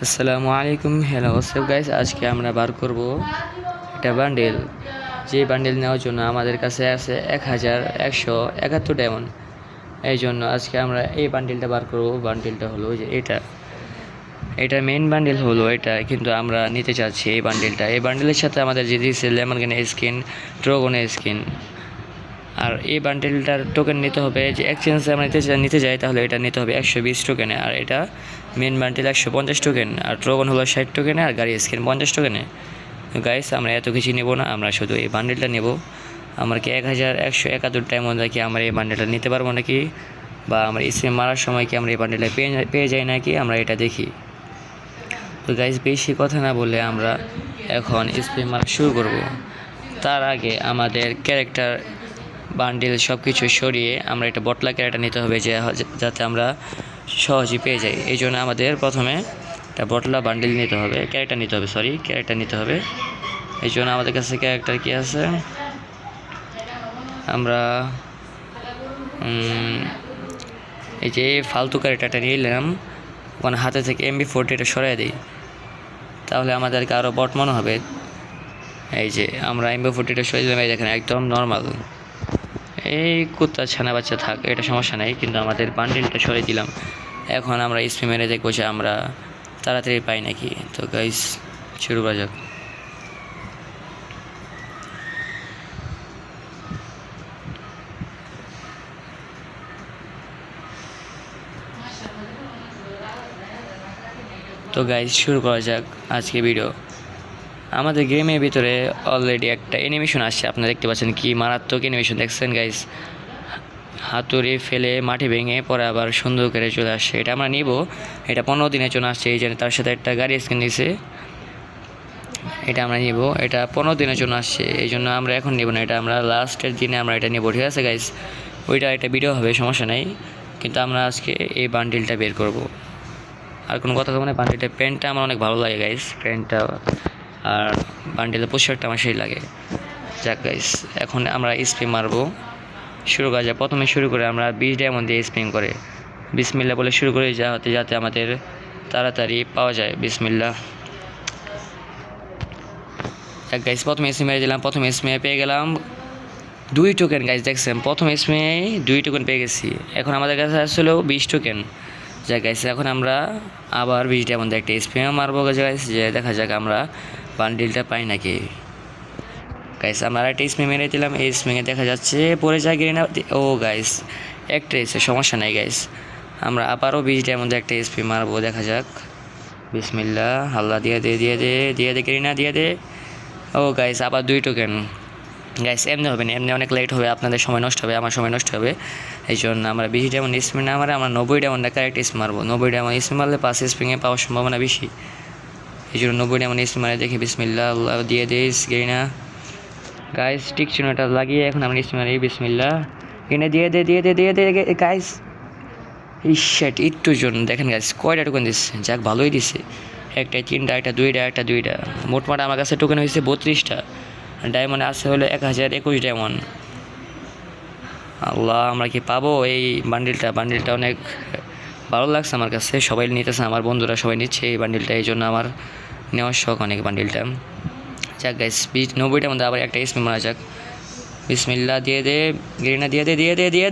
আসসালামু আলাইকুম, hello WhatsApp guys. আজকে আমরা বার করব একটা বান্ডেল। যে বান্ডেল নেওয়ার জন্য আমাদের কাছে আছে 1171 ডায়মন্ড। এই জন্য আজকে আমরা এই বান্ডেলটা বার করব। বান্ডেলটা হলো যে এটা মেইন বান্ডেল হলো এটা, কিন্তু আমরা নিতে চাচ্ছি এই বান্ডেলটা। এই বান্ডেলের সাথে আমাদের যে দিচ্ছে লেমন গানের স্কিন, ড্রাগনের স্কিন। আর এই বান্ডেলটার টোকেন নিতে হবে, যে এক্সচেঞ্জে আমরা নিতে যাই তাহলে এটা নিতে হবে 120 টোকেনে। আর এটা মেন বান্ডেল 150 টোকেন, আর ড্রাগন হলো 60 টোকেনে, আর গাড়ি স্কিন 50 টোকেনে। গাইস, আমরা এত কিছু নেব না, আমরা শুধু এই বান্ডেলটা নেব। আমার কি 1171 ডায়মন্ড কি আমরা এই বান্ডেলটা নিতে পারবো নাকি, বা আমরা স্পিন মারার সময় কি আমরা এই বান্ডেলটা পেয়ে যাই নাকি, আমরা এটা দেখি। তো গাইস, বেশি কথা না বলে আমরা এখন স্পিন মারা শুরু করব। তার আগে আমাদের ক্যারেক্টার বান্ডেল সব কিছু সরিয়ে আমরা একটা বটলা ক্যারেক্টার নিতে হবে, যাতে আমরা সহজেই পেয়ে যাই। এই জন্য আমাদের প্রথমে একটা বটলা বান্ডেল নিতে হবে, ক্যারেক্টার নিতে হবে। এই জন্য আমাদের কাছে ক্যারেক্টার কি আছে, আমরা এই যে ফালতু ক্যারেক্টারটা নিয়ে নিলাম, ওখানে হাতে থেকে MB40 সরাই দিই, তাহলে আমাদেরকে আরও বট মনে হবে। এই যে আমরা MB40 সরিয়ে দিলাম, এই দেখেন একদম নর্মাল। এই কুত্তা ছানা বাচ্চা থাক, এটা সমস্যা নাই, কিন্তু আমাদের বান্ডেলটা সরিয়ে দিলাম। এখন আমরা স্পি মেরে দেখবো যে আমরা তাড়াতাড়ি পাই নাকি। তো গাইস, শুরু করা যাক। তো গাইস, শুরু করা যাক আজকে ভিডিও। আমাদের গেমের ভিতরে অলরেডি একটা অ্যানিমেশন আসছে, আপনারা দেখতে পাচ্ছেন কি মারাত্মক অ্যানিমেশন দেখছেন গাইস। হাতুড়ি ফেলে মাটি ভেঙে পরে আবার সুন্দর করে চলে আসছে। এটা আমরা নিব, এটা 15 দিনের জন্য আসছে। এই জন্য তার সাথে একটা গাড়ি স্কিন দিয়েছে, এটা আমরা নিব। এটা 15 দিনের জন্য আসছে, এই জন্য আমরা এখন নিব না, এটা আমরা লাস্টের দিনে আমরা এটা নিব। ঠিক আছে গাইস, ওইটা একটা ভিডিও হবে, সমস্যা নেই, কিন্তু আমরা আজকে এই বান্ডিলটা বের করব। আর কোনো কথা বলবো না। বান্ডিলটা প্যান্টটা আমার অনেক ভালো লাগে গাইস, প্যান্টটা আর বান্ডিলের পোশাকটা আমার সেই লাগে। যাক গাইস, এখন আমরা স্পিন মারবো, শুরু করা যায়। প্রথমে শুরু করে আমরা 20 ডায়মন্ড দিয়ে স্পিন করে বিসমিল্লাহ বলে শুরু করি, যাতে আমাদের তাড়াতাড়ি পাওয়া যায়। বিসমিল্লাহ। যাক গাইস, প্রথমে স্পিন মেরে দিলাম, প্রথমে স্পিনে পেয়ে গেলাম 2 টোকেন গাইস। দেখছেন, প্রথম স্পিনে 2 টোকেন পেয়ে গেছি। এখন আমাদের কাছে আসলেও 20 টোকেন। যাক গাইস, এখন আমরা আবার 20 ডায়মন্ড একটা স্পিনে মারবো গাইস, যে দেখা যাক আমরা বান্ডিলটা পাই নাকি। গাইস, আমরা একটা স্পিন মেরে দিলাম, এই স্পিনে দেখা যাচ্ছে পরে যায় না। ও গাইস, একটা এসে সমস্যা নাই গাইস, আমরা আবারও 20 ডায়মন্ড একটা স্পিন মারবো, দেখা যাক। বিসমিল্লাহ। হাল্লা দিয়ে দে গেরিনা দিয়ে দে। ও গাইস, আবার 2 টোকেন। গাইস, এমনি হবে না, এমনি অনেক লেট হবে, আপনাদের সময় নষ্ট হবে, আমার সময় নষ্ট হবে। এই জন্য আমরা 20 ডায়মন্ড স্পিন না মারে আমরা 90 ডায়মন্ড কারেক্ট স্পিন মারবো। 90 ডায়মন্ড স্পিন মারলে 5 স্পিনে পাওয়ার সম্ভাবনা বেশি, এই জন্য 90 ডায়মন্ড স্পিন মারে দেখি। বিসমিল্লাহ। আল্লাহ দিয়ে দিস গেরিনা। গাইস, টিক চিহ্নটা লাগিয়ে এখন আমরা স্পিন মারি। বিসমিল্লাহ। গেরিনা দিয়ে দে গাইস। ইশ্যাট, একটুর জন্য দেখেন গাইস কয়টা টোকেন দিচ্ছে। যাক, ভালোই দিচ্ছে, একটা 3টা, একটা 2টা, একটা 2টা। মোটমাট আমার কাছে টোকেন হয়েছে 32টা, ডায়মন্ড আছে হলো 1021 ডায়মন্ড। আল্লাহ, আমরা কি পাবো এই বান্ডিলটা অনেক ভালো লাগছে আমার কাছে, সবাই নিতেছে, আমার বন্ধুরা সবাই নিচ্ছে এই বান্ডিলটা, এই জন্য আমার নেওয়ার শখ অনেক বান্ডিলটা। যাক গাইস, 90টার মধ্যে আবার একটা স্পিন মারা যাক। বিসমিল্লাহ। দিয়ে দে গেরিনা, দিয়ে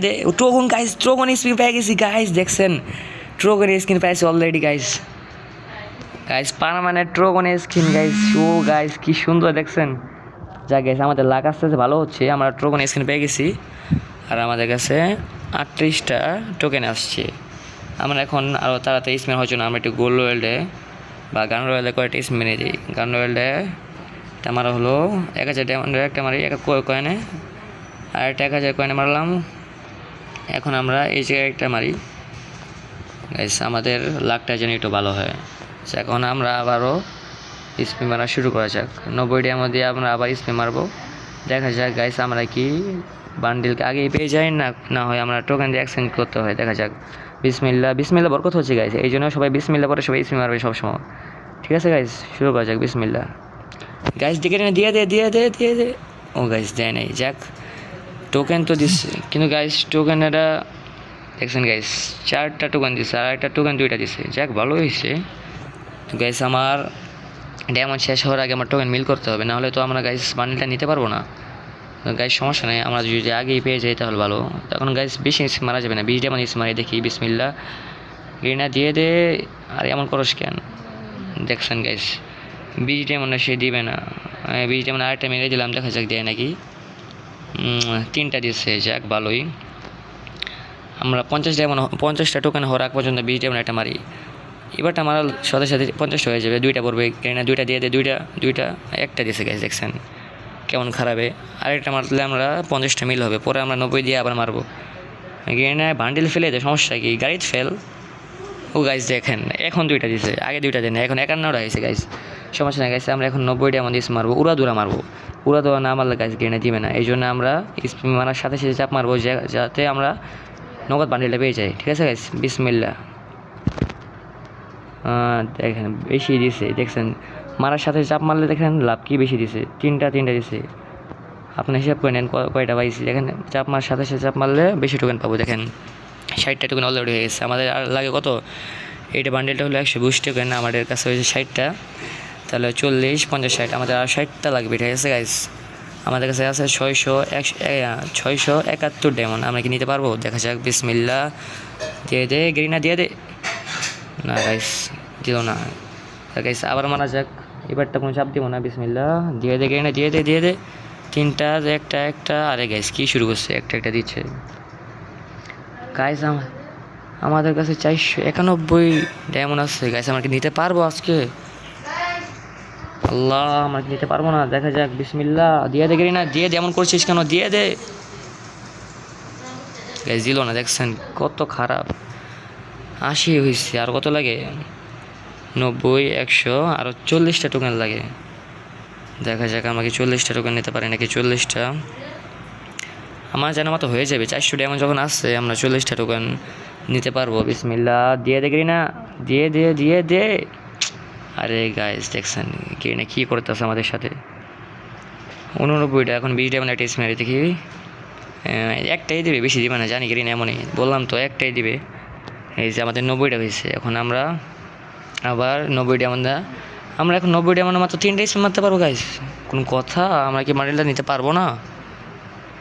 দে ট্রোগন গাইস, ট্রোগন স্পিন পেয়ে গেছি গাইস। দেখছেন, ট্রোগন স্কিন পেয়েছি already guys. Permanent trogon skin guys. ও গাইস, কি সুন্দর দেখছেন। যাক গাইস, আমাদের লাক আস্তে আস্তে ভালো হচ্ছে, আমরা ট্রোগন স্কিন পেয়ে গেছি। আর আমাদের কাছে 38টা টোকেন আসছে। আমরা এখন আরও তাড়াতাড়ি স্পিন হওয়ার জন্য আমরা একটু গোল্ড রয়েলডে বা গান রয়েলডে কয়েকটা স্পিন মেরে দিই। গান রয়েলডে আমার হলো 1000 ডায়মন্ডের একটা মারি, এক কয়েনে, আর একটা 1000 কয়েনে মারলাম। এখন আমরা এই জায়গায় একটা মারি গাইস, আমাদের লাকটা যেন একটু ভালো হয়। এখন আমরা আবারও স্পিন মারা শুরু করা যাক। 90টার মধ্যে আমরা আবার স্পিন মারবো, দেখা যাক গাইস আমরা কি বান্ডিলকে আগেই পেয়ে যাই না হয় আমরা টোকেন দিয়ে এক্সচেঞ্জ করতে হয়, দেখা যাক। বিসমিল্লাহ বরকত হচ্ছে গাইস, এই জন্য সবাই বিসমিল্লাহ পরে সবাই স্পিন মারবে সবসময়। ঠিক আছে গাইস, শুরু করা যাক। বিসমিল্লাহ। গাইস, দিয়ে দে। ও গাইস, দেয় নাই। যাক, টোকেন তো দিচ্ছে, কিন্তু গাইস টোকেন এটা দেখছেন গাইস, 4টা টোকেন দিচ্ছে, আর একটা টোকেন 2টা দিচ্ছে। যাক, ভালো হয়েছে। তো গাইস আমার ডায়মন্ড শেষ হওয়ার আগে আমার টোকেন মিল করতে হবে, নাহলে তো আমরা গাইস বান্ডেলটা নিতে পারবো না। গাইস সমস্যা নেই, আমরা যদি আগেই পেয়ে যাই তাহলে ভালো। তখন গাইস বেশি মারা যাবে না, 20 ডায়মন্ড মারি দেখি। বিসমিল্লা, গ্রেনা দিয়ে দে। আর এমন করস কেন? দেখছেন গাইস 20 ডায়মন্ড সে দিবে না। 20 ডায়মন্ড আরেকটা মেরে দিলাম, দেখা যাক দেয় নাকি। 3টা দিচ্ছে, যাক ভালোই। আমরা 50টা টোকেন হওয়ার আগ পর্যন্ত 20 ডায়মন্ড একটা মারি। এবারটা মারার সাথে সাথে 50টা হয়ে যাবে। 2টা পড়বে, গ্রেনা 2টা দিয়ে দে। দুইটা একটা দিচ্ছে গাইস, দেখছেন কেমন খারাপে। আরেকটা মারলে আমরা 50টা মিল হবে, পরে আমরা 90 দিয়ে আবার মারবো। গ্রেনা বান্ডিল ফেলে দেয়, সমস্যা কি? গাড়িতে ফেল। ও গাইস দেখেন এখন 2টা দিছে, আগে 2টা দেয় না, এখন 51টা হয়েছে গাইস। সমস্যা নেই গাইস, আমরা এখন 90টা এমন দিস মারবো, উড়াদুরা মারবো। উড়াদুরা না মারলে গাইস গ্রেনা দিবে না, এই জন্য আমরা স্পিন মারার সাথে সাথে চাপ মারবো, যাতে আমরা নগদ বান্ডিলটা পেয়ে যাই। ঠিক আছে গাইস, বিসমিল্লা। দেখেন বেশি দিছে, দেখছেন মারার সাথে চাপ মারলে দেখেন লাভ কি বেশি দিছে। তিনটা দিছে, আপনি হিসাব করে নেন কয়টা পাইছি। দেখেন চাপ মারার সাথে সাথে চাপ মারলে বেশি টোকেন পাবো। দেখেন 60টা টোকেন অলরেডি হয়ে গেছে। আমাদের আর লাগে কত? এইটা বান্ডেলটা হলো 120 টোকেন, আমাদের কাছে হয়েছে 60টা, তাহলে 40, 50, 60, আমাদের আর 60টা লাগবে। ঠিক আছে গাইস, আমাদের কাছে আছে 671 ডায়মন্ড। আমরা কি নিতে পারবো? দেখা যাক। বিসমিল্লা, দিয়ে দে গ্রিনা, দিয়ে দে। না গাইস দিল না। গাইস আবার মারা যাক, এবারটা কোনো চাপ দিব না। বিসমিল্লা, দিয়ে দে গ্রিনা, দিয়ে দে। 3টা, একটা। আরে গাইস কি শুরু করছে? একটা দিচ্ছে গাইস। আমাদের কাছে 491 ডায়মন্ড আছে গাইস, আমরা কি নিতে পারবো আজকে? আল্লাহ, আমরা কি নিতে পারবো না? দেখা যাক। বিসমিল্লা, দিয়ে দে গ্রিনা, দিয়ে দে। এমন করছিস কেন? দিয়ে দে গাইস। দিল না, দেখছেন কত খারাপ। 80 হয়েছে, আর কত লাগে? 90, 100, আরও 40টা টোকেন লাগে। দেখা যাক আমরা কি 40টা টোকেন নিতে পারি নাকি। 40টা আমার জানা মতো হয়ে যাবে। 400 ডায়মন্ড যখন আসছে আমরা 40টা টোকেন নিতে পারবো। বিসমিল্লা, দিয়ে দে গ্রিনা, দিয়ে দে। আরে গাইস দেখছেন গ্রিনা কী করতেছে আমাদের সাথে। 89টা, এখন 20 ডায়মন্ড একটা মেরে দেখি। একটাই দিবে, বেশি দিবে না, জানি গ্রিনা এমনই। বললাম তো একটাই দিবে। এই যে আমাদের 90টা হয়েছে, এখন আমরা আবার 90 ডায়মন্ড আমরা এখন 90 ডায়মন্ড মাত্র 3টা স্পিন মারতে পারবো গাইস। কোনো কথা? আমরা কি বান্ডেলটা নিতে পারবো না?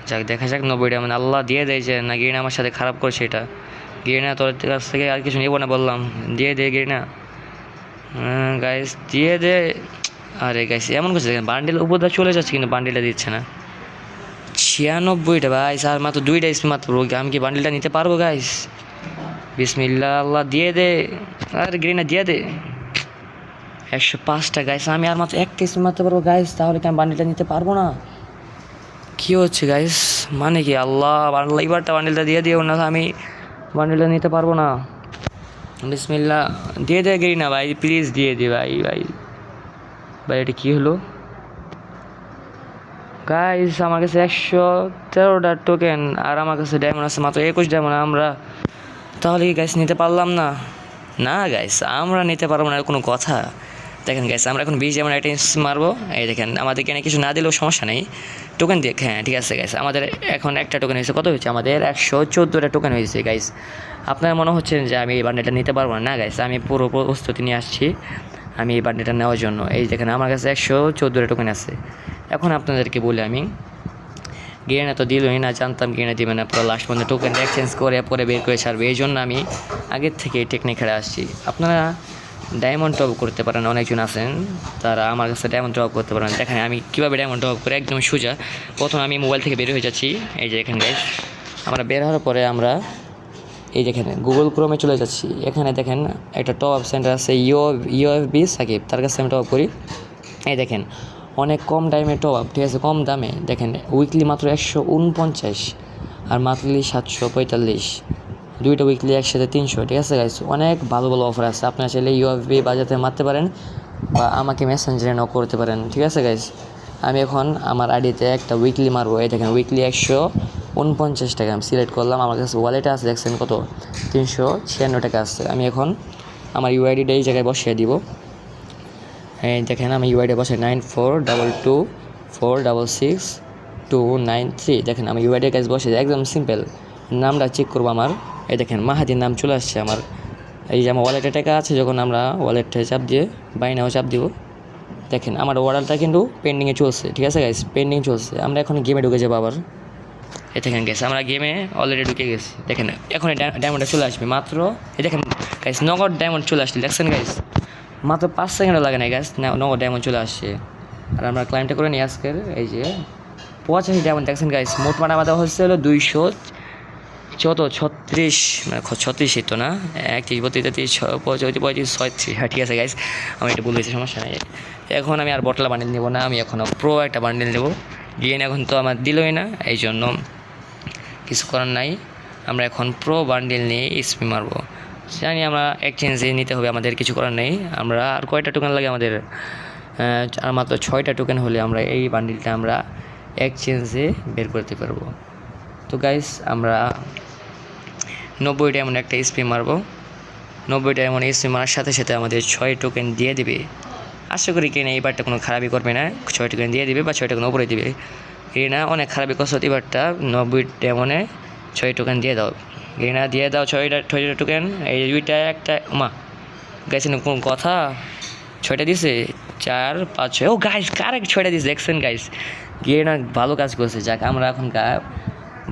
যাক দেখা যাক। 90 ডায়মন্ড আল্লাহ দিয়ে দেয় যে না। গ্রিনা আমার সাথে খারাপ করছে এটা। গ্রিনা তোর কাছ থেকে আর কিছু নেবো না বললাম। দিয়ে দে গ্রিনা, গাইস দিয়ে দে। আরে গাইস এমন করছে, বান্ডেল উপর চলে যাচ্ছে কিন্তু বান্ডেলটা দিচ্ছে না। 96টা ভাই, আর মাত্র 2টা স্পিন মাত্র। আমি কি বান্ডেলটা নিতে পারবো গাইস? বিসমিল্লা, আল্লাহ দিয়ে দে। আর গ্রিনা দিয়ে দে। 105টা গাইস, আমি আর মাত্র একটা স্পিন মারতে পারবো গাইস, তাহলে কি আমি বান্ডেলটা নিতে পারবো না? কী হচ্ছে গাইস? মানে কি? আল্লাহ এবারটা বান্ডেলটা দিয়ে দিও না, আমি বান্ডেলটা নিতে পারবো না। বিসমিল্লা, দিয়ে দে গ্রিনা ভাই, প্লিজ দিয়ে দে ভাই। এটা কী হলো গাইস? আমার কাছে 113টা টোকেন, আর আমার কাছে ডায়মন্ড আছে মাত্র 21 ডায়মন্ড। আমরা তাহলে কি গাইস নিতে পারলাম না? না গাইস, আমরা নিতে পারবো না, কোনো কথা? দেখেন গাইস আমরা এখন 20 ডায়মন্ড একটা মারবো। এই দেখেন আমাদের এখানে কিছু না দিলেও সমস্যা নেই, টোকেন দিয়ে। হ্যাঁ ঠিক আছে গাইস, আমাদের এখন একটা টোকেন হয়েছে। কত হয়েছে? আমাদের 114টা টোকেন হয়েছে গাইস। আপনার মনে হচ্ছে যে আমি এই বান্ডেলটা নিতে পারবো না? না গাইস, আমি পুরো প্রস্তুতি নিয়ে আসছি আমি এই বান্ডেলটা নেওয়ার জন্য। এই দেখেন আমার কাছে 114টা টোকেন আছে। এখন আপনাদেরকে বলি, আমি গ্রিনা তো দিলই না, জানতাম গ্রিনা দিবে না, পুরো লাস্ট পর্যন্ত টোকেন এক্সচেঞ্জ করে পরে বের করে ছাড়বে, এই জন্য আমি আগের থেকে এই টেকনিক খেলে আসছি। আপনারা ডায়মন্ড টপ করতে পারেন, অনেকজন আছেন তারা আমার কাছে ডায়মন্ড টপ করতে পারেন। দেখেন আমি কীভাবে ডায়মন্ড টপ করে, একদম সোজা। প্রথমে আমি মোবাইল থেকে বের হয়ে যাচ্ছি। এই যে এখানে গাইস আমরা বের হওয়ার পরে আমরা এই যেখানে গুগল ক্রোমে চলে যাচ্ছি। এখানে দেখেন একটা টপ আপ সেন্টার আছে, ইউএফবি সাকিব, তার কাছে আমি টপ করি। এই দেখেন অনেক কম টাইমে টপ আপ, ঠিক আছে, কম দামে। দেখেন উইকলি মাত্র 149 আর মান্থলি 745, দুইটা উইকলি একসাথে 300। ঠিক আছে গাইস, অনেক ভালো অফার আছে। আপনারা চাইলে ইউএফবি বাজাতে মারতে পারেন বা আমাকে মেসেঞ্জারে নক করতে পারেন। ঠিক আছে গাইস, আমি এখন আমার আইডিতে একটা উইকলি মারবো। এই দেখেন উইকলি 149 টাকা আমি সিলেক্ট করলাম। আমার কাছে ওয়ালেটে আছে, দেখছেন কত? 396 টাকা আছে। আমি এখন আমার ইউআইডিটা এই জায়গায় বসিয়ে দিব। এই দেখেন আমি ইউআইডি বসে 9422466293। দেখেন আমি ইউআইডির কাছে বসে একদম সিম্পল। নামটা চেক করবো আমার। এই দেখেন মাহাদির নাম চলে আসছে আমার এই যে আমার ওয়ালেটে টাকা আছে, যখন আমরা ওয়ালেটে চাপ দিয়ে বাই নাও চাপ দিব, দেখেন আমার অর্ডারটা কিন্তু পেন্ডিংয়ে চলছে। ঠিক আছে গাইস, পেন্ডিং চলছে। আমরা এখন গেমে ঢুকে যাবো আবার। এই দেখেন গাইস, আমরা গেমে অলরেডি ঢুকে গেছি। দেখেন এখন ডায়মন্ডটা চলে আসবে মাত্র। এই দেখেন গাইস, নগদ ডায়মন্ড চলে আসছে, দেখছেন গাইস? মাত্র 5 সেকেন্ডও লাগে না গাইস, নগদ ডায়মন্ড চলে আসছে। আর আমরা ক্লাইমটা করে নিই আজকের। এই যে 85 ডায়মন্ড, দেখছেন গাইস? মোট মারা আমাদের হচ্ছে হলো 236, মানে 36 তো না, 31, 32, 33, 34, 35, 36। হ্যাঁ ঠিক আছে গাইস, আমি এটা বলেছি, সমস্যা নাই। এখন আমি আর বটলা বান্ডিল নেবো না, আমি এখনও প্রো একটা বান্ডিল নেবো। গেন এখন তো আমার দিলই না, এই জন্য কিছু করার নাই। আমরা এখন প্রো বান্ডিল নিয়ে স্পি মারবো। জানি আমরা এক্সচেঞ্জে নিতে হবে, আমাদের কিছু করার নেই। আমরা আর কয়টা টোকেন লাগে আমাদের? আর মাত্র 6টা টোকেন হলে আমরা এই বান্ডিলটা আমরা এক্সচেঞ্জে বের করতে পারবো। তো গাইস, আমরা 90 ডায়মন্ড একটা স্পি মারবো। 90 ডায়মন্ড স্পি মারার সাথে সাথে আমাদের 6 টোকেন দিয়ে দিবে। আশা করি কিনা এইবারটা কোনো খারাপই করবে না, 6 টোকেন দিয়ে দিবে বা 6 টোকেন উপরে দিবে। রিনা অনেক খারাপই করছো এবারটা, 90 ডায়মন্ডে 6 টোকেন দিয়ে দাও। রিনা দিয়ে দাও 6টা টোকেন। এই 2টা একটা মা গেছেন কোন কথা, 6টা দিছে, 4, 5, 6। ও গাইস, কারেক্ট 6টা দিছে, দেখছেন গাইস? গিয়ে না ভালো কাজ করছে। যাক, আমরা এখন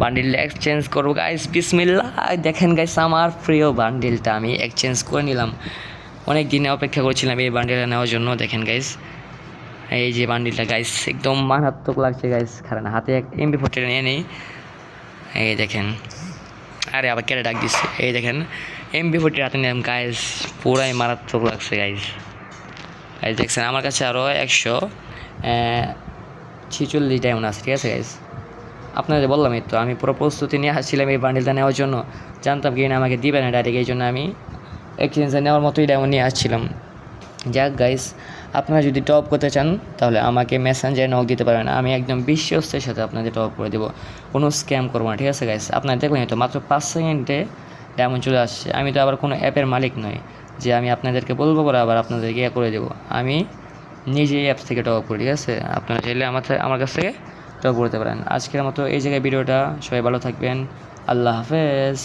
বান্ডিল এক্সচেঞ্জ করবো গাইস। বিসমিল্লাহ। দেখেন গাইস, আমার প্রিয় বান্ডিলটা আমি এক্সচেঞ্জ করে নিলাম। অনেক দিনে অপেক্ষা করছিলাম এই বান্ডিলটা নেওয়ার জন্য। দেখেন গাইস, এই যে বান্ডিলটা গাইস, একদম মারাত্মক লাগছে গাইস। কারণ হাতে এক MP40 নিয়ে নেই। এই দেখেন, আরে আবার কেটে ডাক দিচ্ছে। এই দেখেন MP40 হাতে নিলাম গাইস, পুরাই মারাত্মক লাগছে গাইস। এই দেখছেন আমার কাছে আরও 146 ডায়মন্ড আছে। ঠিক আছে গাইস, আপনাদের বললাম এই তো, আমি পুরো প্রস্তুতি নিয়ে আসছিলাম এই বান্ডিলটা নেওয়ার জন্য। জানতাম কি না আমাকে দিবে না ডাইরেক্ট, এই জন্য আমি এক্সচেঞ্জে নেওয়ার মতোই ডায়মন্ড নিয়ে আসছিলাম। যাক গাইস, আপনারা যদি টপ করতে চান তাহলে আমাকে মেসেঞ্জারে নক দিতে পারেন। আমি একদম বিশ্বস্তের সাথে আপনাদের টপ করে দেবো, কোনো স্ক্যাম করবো না। ঠিক আছে গাইস, আপনারা দেখবেন তো মাত্র 5 সেকেন্ডে ডায়মন্ড চলে আসছে। আমি তো আবার কোনো অ্যাপের মালিক নই যে আমি আপনাদেরকে বলবো পরে আবার আপনাদেরকে ইয়ে করে দেবো। আমি নিজেই অ্যাপস থেকে টপ করি। ঠিক আছে, আপনারা চাইলে আমার কাছ থেকে টপ করতে পারেন। আজকের মতো এই জায়গায় ভিডিওটা, সবাই ভালো থাকবেন। আল্লাহ হাফেজ।